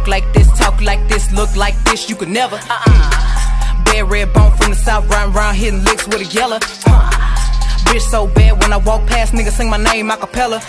walk like this, talk like this, look like this, you could never. Bad red bone from the south, round hitting licks with a yellow. Bitch so bad when I walk past, niggas sing my name a cappella.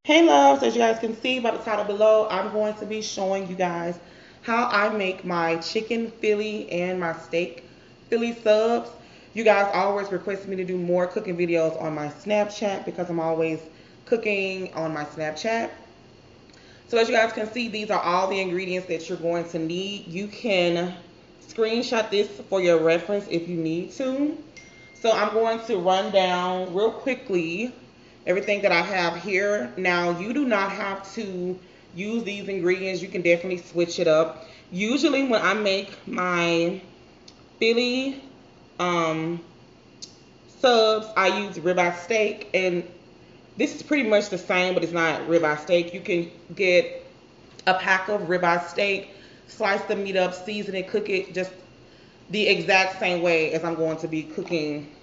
Hey loves, as you guys can see by the title below, I'm going to be showing you guys how I make my chicken Philly and my steak Philly subs. You guys always request me to do more cooking videos on my Snapchat because I'm always cooking on my Snapchat. So as you guys can see, these are all the ingredients that you're going to need. You can screenshot this for your reference if you need to. So I'm going to run down real quickly everything that I have here. Now, you do not have to use these ingredients. You can definitely switch it up. Usually when I make my Philly subs, I use ribeye steak, and this is pretty much the same, but it's not ribeye steak. You can get a pack of ribeye steak, slice the meat up, season it, cook it just the exact same way as I'm going to be cooking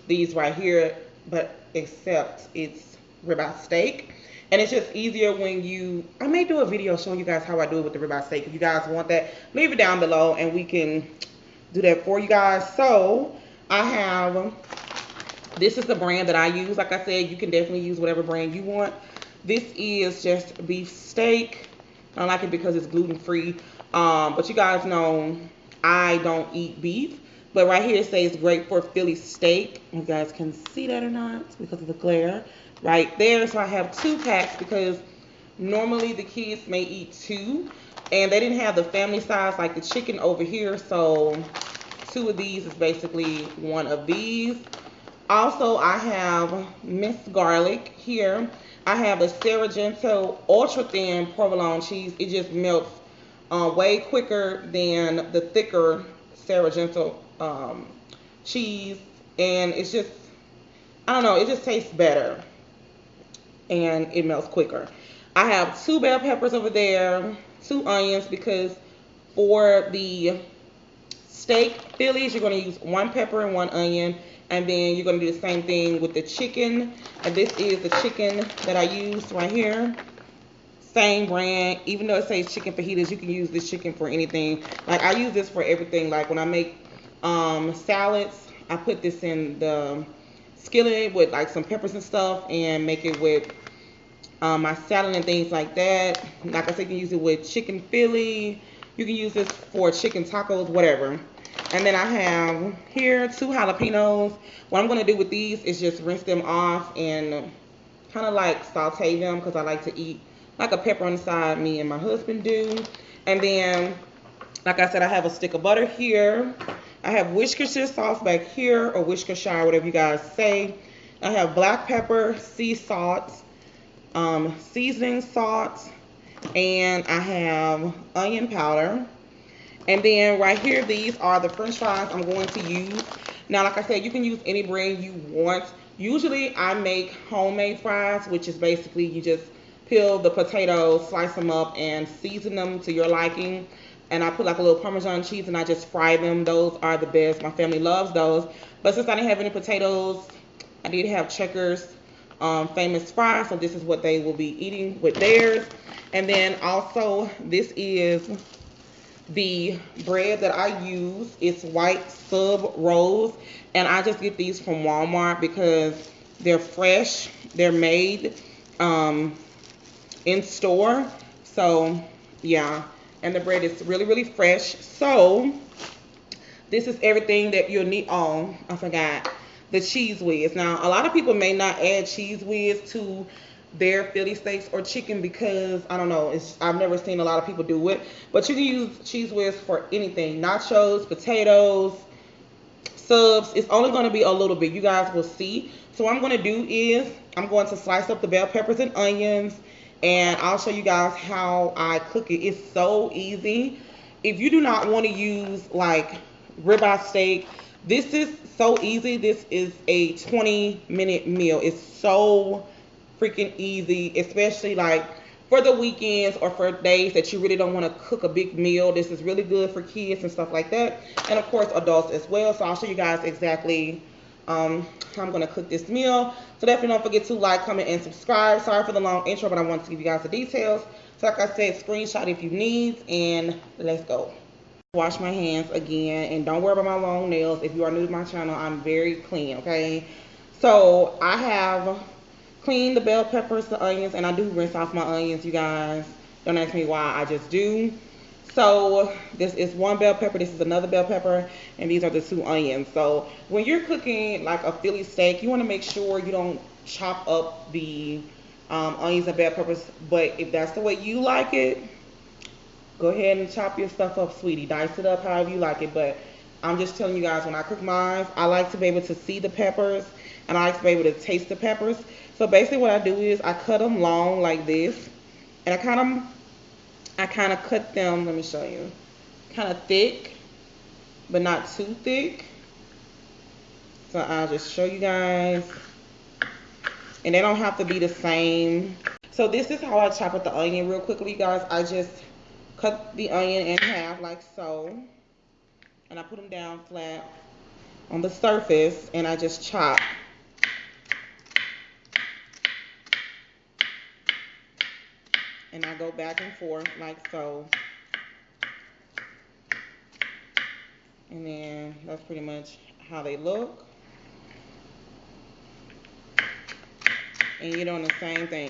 these right here, but except it's ribeye steak. And it's just easier when you, I may do a video showing you guys how I do it with the ribeye steak. If you guys want that, leave it down below and we can do that for you guys. So I have, this is the brand that I use. Like I said, you can definitely use whatever brand you want. This is just beef steak. I don't like it because it's gluten-free. But you guys know I don't eat beef. But right here it says great for Philly steak. You guys can see that or not because of the glare right there. So I have 2 packs because normally the kids may eat 2. And they didn't have the family size like the chicken over here. So 2 of these is basically 1 of these. Also, I have minced garlic here. I have the Sargento ultra thin provolone cheese. It just melts way quicker than the thicker Sargento cheese, and it's just, I don't know, it just tastes better and it melts quicker. I have 2 bell peppers over there, 2 onions, because for the steak Phillies you're going to use 1 pepper and 1 onion, and then you're going to do the same thing with the chicken. And this is the chicken that I used right here, same brand. Even though it says chicken fajitas, you can use this chicken for anything. Like I use this for everything. Like when I make salads, I put this in the skillet with like some peppers and stuff and make it with my salad and things like that. Like I said, you can use it with chicken Philly. You can use this for chicken tacos, whatever. And then I have here 2 jalapenos. What I'm going to do with these is just rinse them off and kind of like saute them because I like to eat like a pepper on the side, me and my husband do. And then, like I said, I have a stick of butter here. I have Worcestershire sauce back here, or Worcestershire, whatever you guys say. I have black pepper, sea salt, seasoning salt, and I have onion powder. And then right here, these are the french fries I'm going to use. Now, like I said, you can use any brand you want. Usually, I make homemade fries, which is basically you just peel the potatoes, slice them up, and season them to your liking. And I put like a little Parmesan cheese and I just fry them. Those are the best. My family loves those. But since I didn't have any potatoes, I did have Checkers famous fries. So this is what they will be eating with theirs. And then also, this is the bread that I use. It's white sub rolls. And I just get these from Walmart because they're fresh. They're made in store. So yeah, and the bread is really, really fresh. So this is everything that you'll need. Oh, I forgot the cheese whiz. Now a lot of people may not add cheese whiz to their Philly steaks or chicken because I don't know, I've never seen a lot of people do it, but you can use cheese whiz for anything. Nachos, potatoes, subs. It's only going to be a little bit, you guys will see. So what I'm going to do is I'm going to slice up the bell peppers and onions, and I'll show you guys how I cook it. It's so easy. If you do not want to use like ribeye steak, this is so easy. This is a 20-minute meal. It's so freaking easy, especially like for the weekends or for days that you really don't want to cook a big meal. This is really good for kids and stuff like that, and of course adults as well. So I'll show you guys exactly how I'm gonna cook this meal. So definitely don't forget to like, comment, and subscribe. Sorry for the long intro, but I wanted to give you guys the details. So like I said, screenshot if you need, and let's go. Wash my hands again, and don't worry about my long nails. If you are new to my channel, I'm very clean, okay? So I have cleaned the bell peppers, the onions, and I do rinse off my onions, you guys. Don't ask me why, I just do. So this is one bell pepper, this is another bell pepper, and these are the 2 onions. So when you're cooking like a Philly steak, you want to make sure you don't chop up the onions and bell peppers. But if that's the way you like it, go ahead and chop your stuff up, sweetie. Dice it up however you like it. But I'm just telling you guys, when I cook mine, I like to be able to see the peppers, and I like to be able to taste the peppers. So basically what I do is I cut them long like this, and I kind of cut them, let me show you, kind of thick, but not too thick. So I'll just show you guys. And they don't have to be the same. So this is how I chop up the onion real quickly, you guys. I just cut the onion in half like so. And I put them down flat on the surface, and I just chop. And I go back and forth like so. And then that's pretty much how they look. And you're doing the same thing.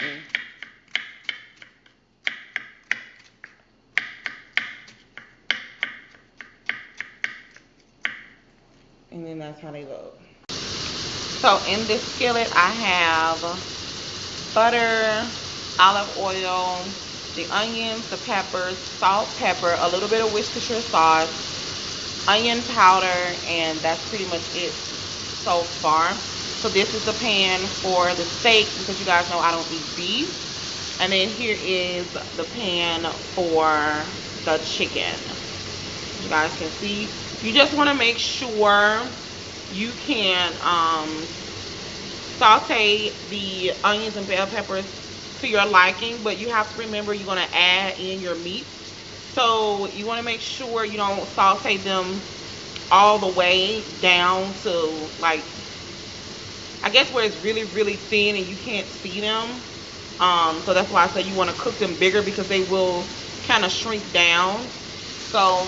And then that's how they look. So in this skillet I have butter, olive oil, the onions, the peppers, salt, pepper, a little bit of Worcestershire sauce, onion powder, and that's pretty much it so far. So this is the pan for the steak, because you guys know I don't eat beef. And then here is the pan for the chicken. You guys can see. You just want to make sure you can saute the onions and bell peppers to your liking, but you have to remember you're going to add in your meat. So you want to make sure you don't saute them all the way down to, like, I guess where it's really, really thin and you can't see them. So that's why I say you want to cook them bigger, because they will kind of shrink down. So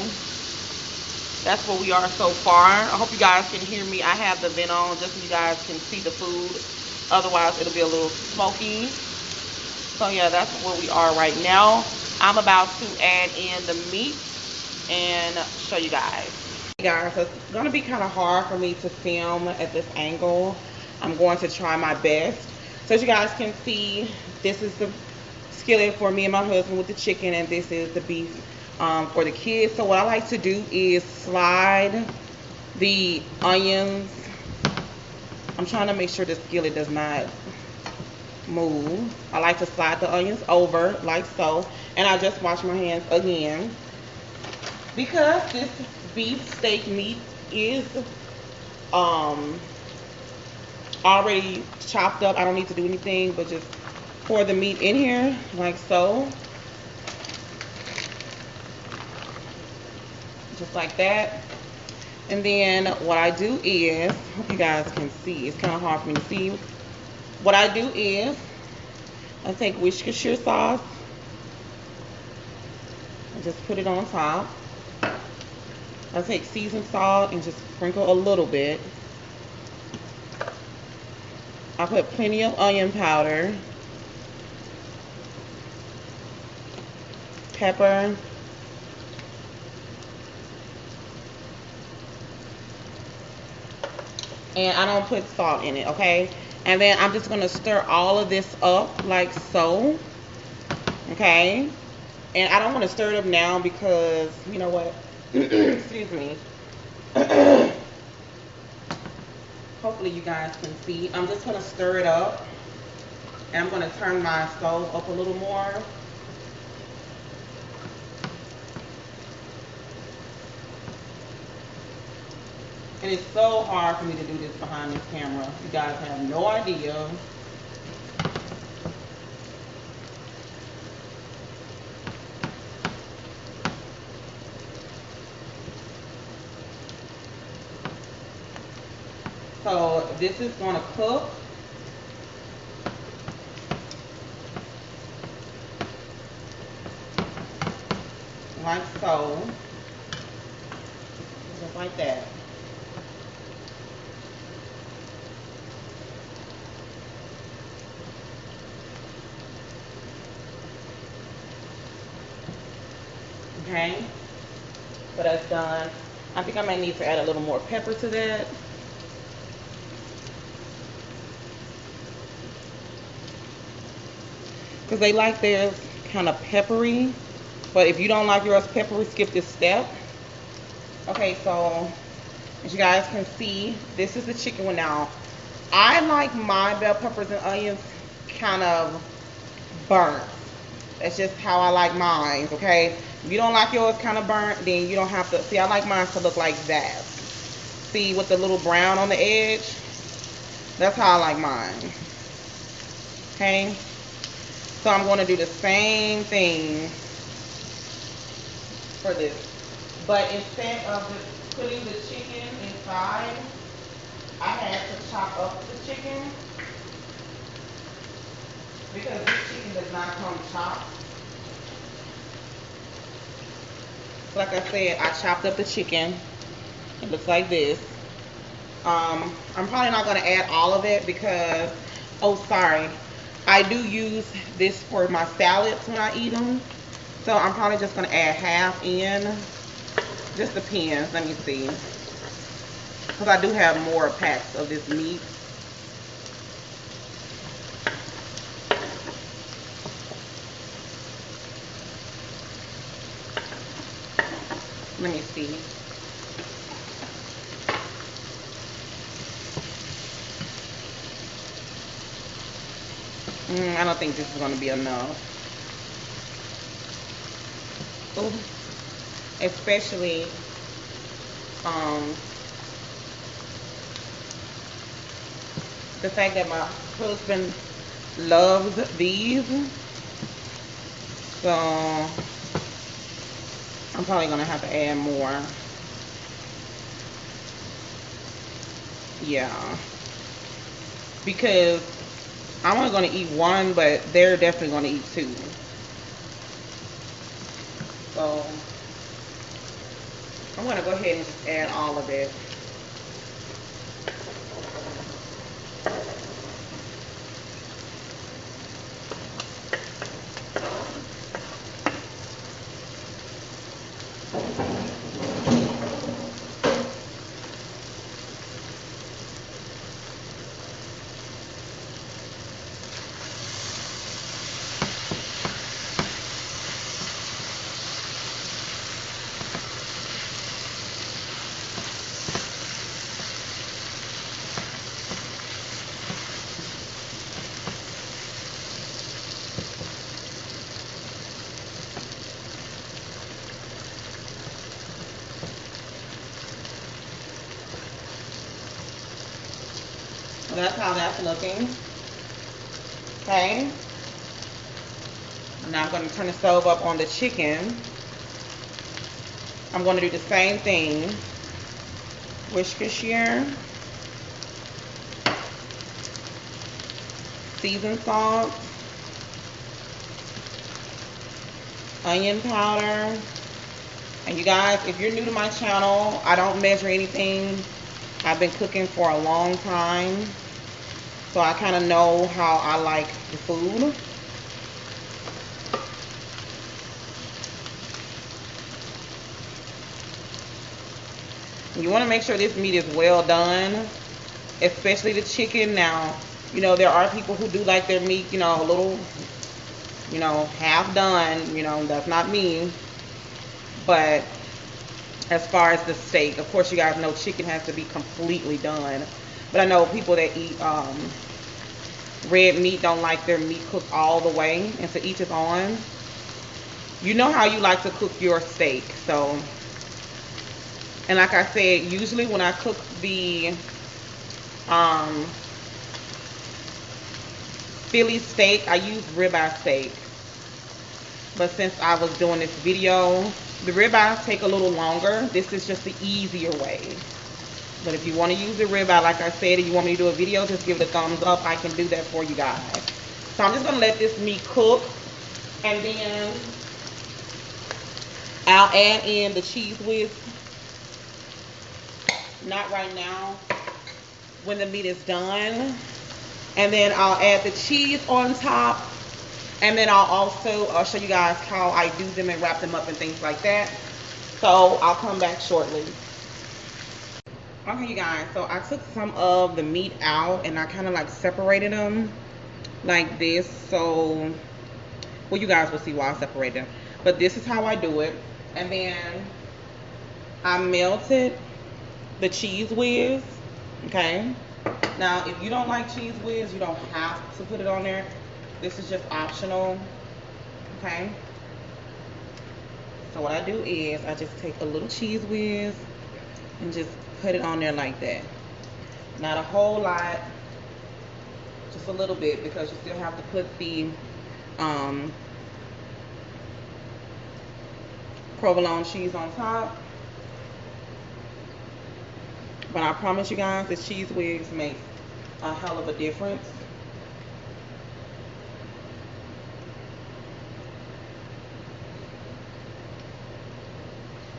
that's where we are so far. I hope you guys can hear me. I have the vent on just so you guys can see the food. Otherwise, it'll be a little smoky. So yeah, that's where we are right now. I'm about to add in the meat and show you guys. Hey guys, so it's gonna be kind of hard for me to film at this angle. I'm going to try my best. So as you guys can see, this is the skillet for me and my husband with the chicken, and this is the beef for the kids. So what I like to do is slide the onions. I'm trying to make sure the skillet does not move. I like to slide the onions over like so, and I just wash my hands again, because this beef steak meat is already chopped up. I don't need to do anything but just pour the meat in here like so, just like that. And then what I do is, hope you guys can see, it's kind of hard for me to see. What I do is I take Worcestershire sauce and just put it on top. I take seasoned salt and just sprinkle a little bit. I put plenty of onion powder, pepper, and I don't put salt in it, okay? And then I'm just gonna stir all of this up like so, okay? And I don't want to stir it up now because, you know what? Excuse me. Hopefully you guys can see. I'm just gonna stir it up, and I'm gonna turn my stove up a little more. And it's so hard for me to do this behind this camera. You guys have no idea. So this is gonna cook. Like so. Just like that. Okay, so that's done. I think I may need to add a little more pepper to that. Because they like theirs kind of peppery. But if you don't like yours peppery, skip this step. Okay, so as you guys can see, this is the chicken one now. I like my bell peppers and onions kind of burnt. That's just how I like mine, okay? If you don't like yours kind of burnt, then you don't have to. See, I like mine to look like that. See, with the little brown on the edge? That's how I like mine. Okay? So I'm going to do the same thing for this. But instead of just putting the chicken inside, I had to chop up the chicken. Because this chicken does not come chopped. Like I said, I chopped up the chicken. It looks like this. I'm probably not going to add all of it because, oh sorry, I do use this for my salads when I eat them. So I'm probably just going to add half in. Just depends. Let me see. Because I do have more packs of this meat. Let me see. I don't think this is going to be enough. Ooh. Especially the fact that my husband loves these. So I'm probably going to have to add more. Yeah. Because I'm only going to eat one, but they're definitely going to eat two. So I'm going to go ahead and just add all of it. That's how that's looking. Okay. Now I'm going to turn the stove up on the chicken. I'm going to do the same thing. Worcestershire, seasoned salt, onion powder. And you guys, if you're new to my channel, I don't measure anything. I've been cooking for a long time, so I kind of know how I like the food. You want to make sure this meat is well done, especially the chicken. Now, you know, there are people who do like their meat, you know, a little, you know, half done. You know, that's not me. But as far as the steak, of course, you guys know chicken has to be completely done. But I know people that eat red meat don't like their meat cooked all the way, and to each his own. You know how you like to cook your steak. So, and like I said, usually when I cook the Philly steak, I use ribeye steak. But since I was doing this video, the ribeyes take a little longer. This is just the easier way. But if you want to use the ribeye, like I said, and you want me to do a video, just give it a thumbs up. I can do that for you guys. So I'm just going to let this meat cook. And then I'll add in the cheese whiz. Not right now. When the meat is done. And then I'll add the cheese on top. And then I'll also show you guys how I do them and wrap them up and things like that. So I'll come back shortly. Okay, you guys, so I took some of the meat out and I kind of like separated them like this. So, well, you guys will see why I separated them. But this is how I do it. And then I melted the cheese whiz. Okay. Now, if you don't like cheese whiz, you don't have to put it on there. This is just optional. Okay. So what I do is I just take a little cheese whiz and just put it on there like that. Not a whole lot, just a little bit, because you still have to put the provolone cheese on top. But I promise you guys, the cheese whiz makes a hell of a difference.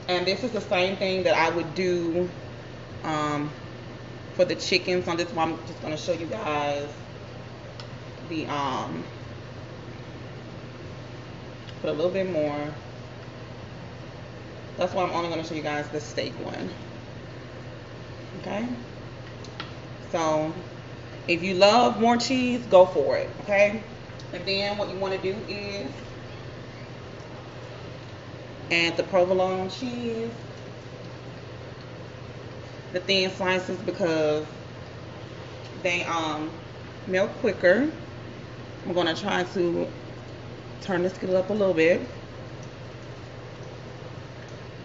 And this is the same thing that I would do for the chicken. So this is why I'm just going to show you guys the put a little bit more. That's why I'm only going to show you guys the steak one. Okay. So if you love more cheese, go for it. Okay. And then what you want to do is add the provolone cheese, the thin slices, because they melt quicker. I'm going to try to turn this skillet up a little bit.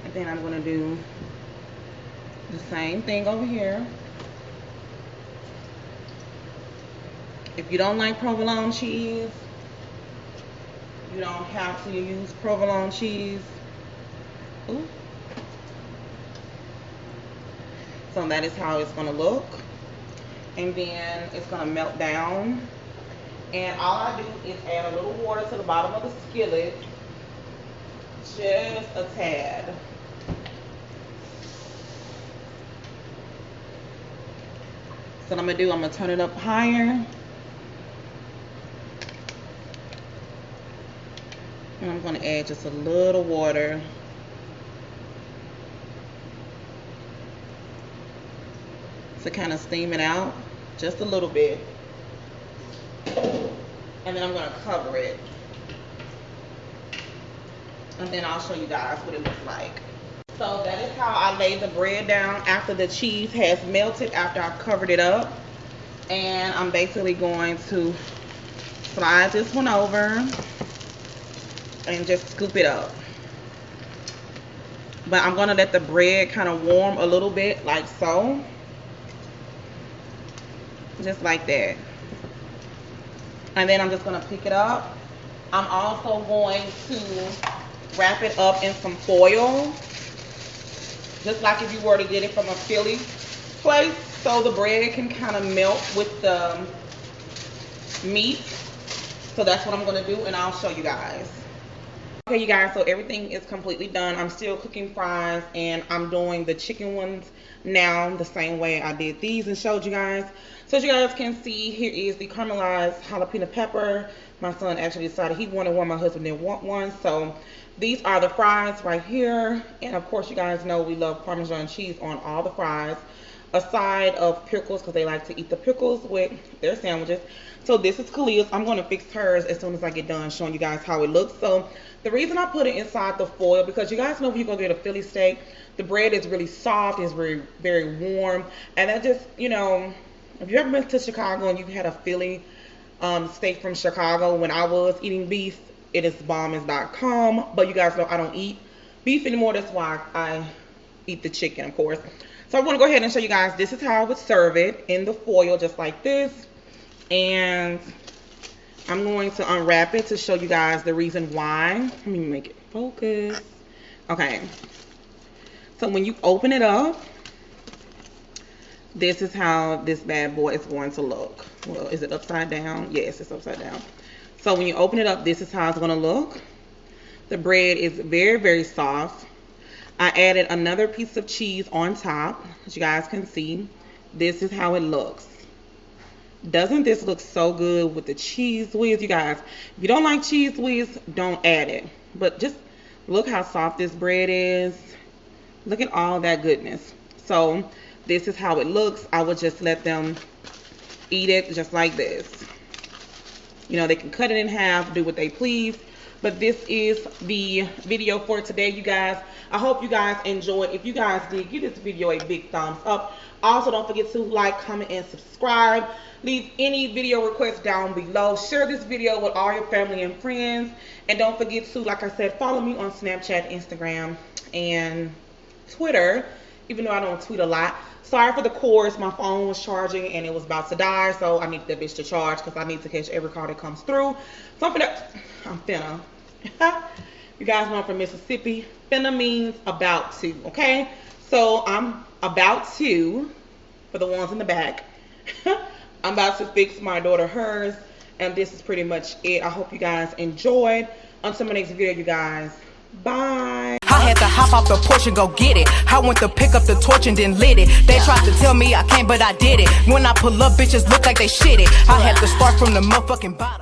And then I'm going to do the same thing over here. If you don't like provolone cheese, you don't have to use provolone cheese. Ooh. So that is how it's going to look. And then it's going to melt down. And all I do is add a little water to the bottom of the skillet. Just a tad. So what I'm going to do, I'm going to turn it up higher. And I'm going to add just a little water. To kind of steam it out just a little bit. And then I'm going to cover it. And then I'll show you guys what it looks like. So that is how I lay the bread down after the cheese has melted, after I've covered it up. And I'm basically going to slide this one over and just scoop it up. But I'm going to let the bread kind of warm a little bit, like so. Just like that. And then I'm just going to pick it up. I'm also going to wrap it up in some foil. Just like if you were to get it from a Philly place. So the bread can kind of melt with the meat. So that's what I'm going to do, and I'll show you guys. Okay, you guys, so everything is completely done. I'm still cooking fries, and I'm doing the chicken ones now the same way I did these and showed you guys. So as you guys can see, here is the caramelized jalapeno pepper. My son actually decided he wanted one. My husband didn't want one. So these are the fries right here. And of course, you guys know we love Parmesan cheese on all the fries. A side of pickles, because they like to eat the pickles with their sandwiches. So this is Kalia's. I'm going to fix hers as soon as I get done showing you guys how it looks. So the reason I put it inside the foil, because you guys know when you go get a Philly steak, the bread is really soft, it's very, very warm. And that just, you know, if you've ever been to Chicago and you've had a Philly steak from Chicago, when I was eating beef, it is bomb.com. But you guys know I don't eat beef anymore. That's why I eat the chicken, of course. So I want to go ahead and show you guys, this is how I would serve it in the foil, just like this. And I'm going to unwrap it to show you guys the reason why. Let me make it focus. Okay. So when you open it up, this is how this bad boy is going to look. Well, is it upside down? Yes, it's upside down. So when you open it up, this is how it's going to look. The bread is very, very soft. I added another piece of cheese on top, as you guys can see. This is how it looks. Doesn't this look so good with the cheese whiz, you guys? If you don't like cheese whiz, don't add it. But just look how soft this bread is. Look at all that goodness. So this is how it looks. I would just let them eat it just like this. You know, they can cut it in half, do what they please. But this is the video for today, you guys. I hope you guys enjoyed. If you guys did, give this video a big thumbs up. Also, don't forget to like, comment, and subscribe. Leave any video requests down below. Share this video with all your family and friends. And don't forget to, like I said, follow me on Snapchat, Instagram, and Twitter, even though I don't tweet a lot. Sorry for the cords. My phone was charging and it was about to die, so I need that bitch to charge because I need to catch every call that comes through. So I'm finna. You guys know I'm from Mississippi. Finna means about to, okay? So I'm about to, for the ones in the back, I'm about to fix my daughter hers, and this is pretty much it. I hope you guys enjoyed. Until my next video, you guys. Bye. I had to hop off the porch and go get it. I went to pick up the torch and then lit it. They tried to tell me I can't, but I did it. When I pull up, bitches look like they shit it. I had to start from the motherfucking bottom.